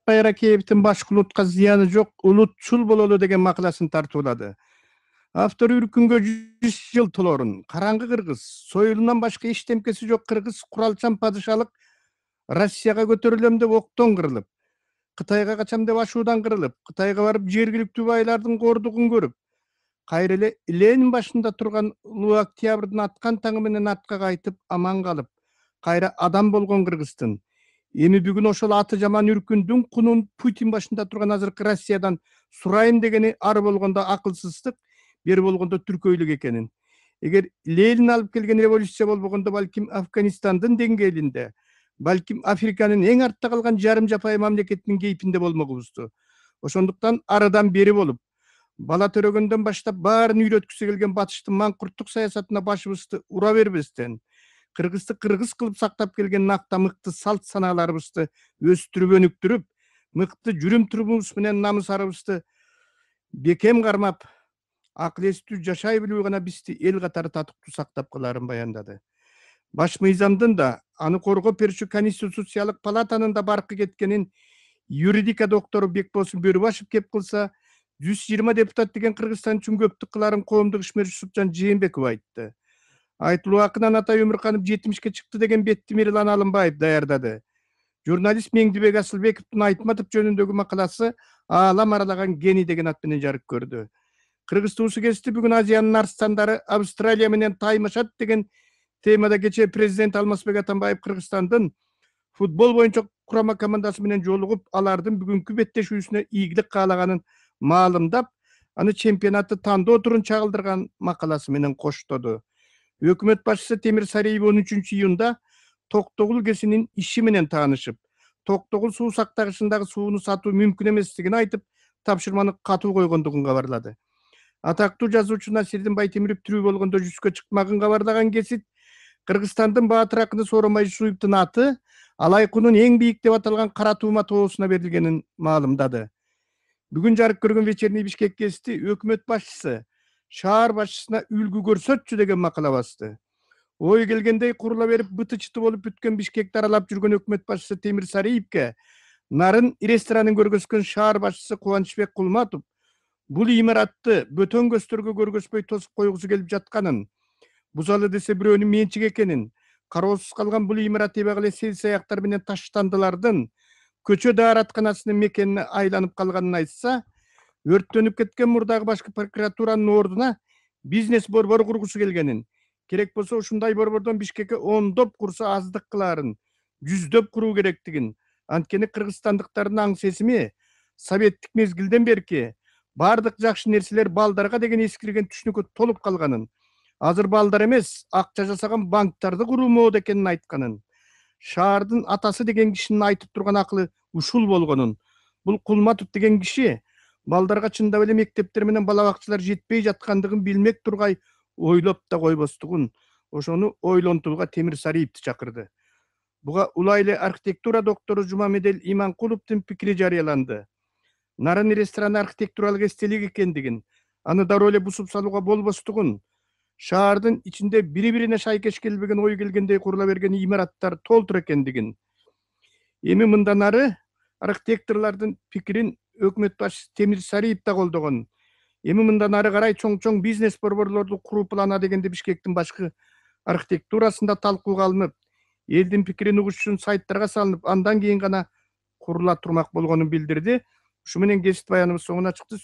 Атбай Ракеевдин башкы улутка зыяны жок, улутчул бололу деген макаласын тартуулады. Автор үркүнгө 100 жыл толорун, караңгы кыргыз, союлунан башка эчтемкеси жок кыргыз куралчан падышалык Россияга көтөрүлөм деп октон кырылып, Кытайга качам деп ашуудан кырылып, Кытайга барып жергиликтүү байлардын кордугун көрүп, кайра эле Ленин башында турган улуу октябрдын аткан таңы менен атка кайтып аман калып, кайра адам болгон кыргыздын эми бүгүн ошол аты жаман үркүндүн кунун Путин башында турган азыркы Россиядан сурайын дегени ары болгондо акылсыздык, бери болгондо түркөйлүк экенин. Эгер Ленин алып келген революция болбогондо балким Афганистандын деңгээлинде, балким Африканын эң артта калган жарым жапайы мамлекетинин кейпинде болмокубузду. Ошондуктан арыдан бери болуп, бала төрөгөндөн баштап баарын үйрөткүсү келген батыштын маңкурттук саясатына башыбызды ура бербестен, кыргызды кыргыз кылып сактап келген накта мыкты салт санааларыбызды өстүрүп өнүктүрүп, мыкты жүрүм турумубуз менен намыс арыбызды бекем кармап, акыл эстүү жашай билүү гана бизди эл катары татыктуу сактап каларын баяндады. Баш мыйзамдын да, аны коргоп берүүчү Конституциялык палатанын да баркы кеткенин юридика доктору Бекбосун Бөрүбашев кеп кылса, 120 депутат деген Кыргызстан үчүн көптүк кыларын коомдук ишмер Жусупжан Жээнбеков айтты. Айтылуу акынан Атай Өмүрканов 70-ке чыкты деген бетти Мирлан Алымбаев даярдады. Журналист Меңдибек Асылбековдун Айтматов жөнүндөгү макаласы аалам аралаган гений деген ат менен жарык көрдү. Кыргыз туусу кести бүгүн Азиянын арстандары Австралия менен таймашат деген темада кечээ президент Алмазбек Атамбаев Кыргызстандын футбол боюнча курама командасы менен жолугуп, алардын бүгүнкү беттешүүсүнө ийгилик каалаганын маалымдап, аны чемпионатты тандоо турун чагылдырган макаласы менен коштоду. Өкмөт башчысы Темир Сариев 13 июнда Токтогул кесинин иши менен таанышып, Токтогул суу сактагычындагы сууну сатуу мүмкүн эместигин айтып, тапшырманы катуу койгондугун кабарлады. Атактуу жазуучу Насирдин Байтемиров тирүү болгондо жүзгө чыкмагын кабарлаган кесит Кыргызстандын баатыр акыны Сооронбай Жусуевдин аты Алайкунун эң бийик деп аталган Кара Тума тоосуна берилгенин маалымдады. Бүгүн жарык көргөн вечерний Бишкек гезити өкмөт башчысы шаар башчысына үлгү көрсөтчү деген макала басты. Ой келгендей курула берип быты чыты болуп бүткөн Бишкекти аралап жүргөн өкмөт башчысы Темир Сариевке нарын ресторанын көргөзгөн шаар башчысы Кубанычбек Кулматов бул имаратты бөтөн көстөргө көргөзбөй тосуп койгусу келип жатканын, бузалы десе бирөөнүн менчиги экенин, кароосуз калган бул имарат эбак эле сел-саяктар менен таштандылардын көчө дааратканасынын мекенине айланып калганын айтса, өрттөнүп кеткен мурдагы башкы прокуратуранын ордуна бизнес борбор кургусу келгенин, керек болсо ушундай борбордон Бишкекке ондоп курса аздык кылаарын, жүздөп куруу керектигин, анткени кыргызстандыктардын аң сезими советтик мезгилден берки бардык жакшы нерселер балдарга деген эскирген түшүнүккө толуп калганын, азыр балдар эмес, акча жасаган банктарды куруу мода экенин айтканын, шаардын атасы деген кишинин айтып турган акылы ушул болгонун, бул Кулматов деген киши балдарга чындап эле мектептер менен бала бакчалар жетпей жаткандыгын билмек тургай ойлоп да койбостугун, ошону ойлонтууга Темир Сариевди чакырды. Буга улай эле архитектура доктору Жумамедел Иманкуловдун пикири жарыяланды. Нарын рестораны архитектуралык эстелик экендигин, аны дароо эле бусуп салууга болбостугун, шаардын ичинде бири-бирине шайкеш келбеген ой келгендей курула берген имараттар толтур экендигин. Эми мындан ары архитекторлордун пикирин өкмөт башчысы Темир Сариев да колдогон. Эми мындан ары карай чоң-чоң бизнес борборлорду куруу плана дегенде Бишкектин башкы архитектурасында талкууга алынып, элдин пикирин угуш үчүн сайттарга салынып, андан кийин гана курула турмак болгонун билдирди. Ушу менен гезит баяныбыз соңуна чыкты.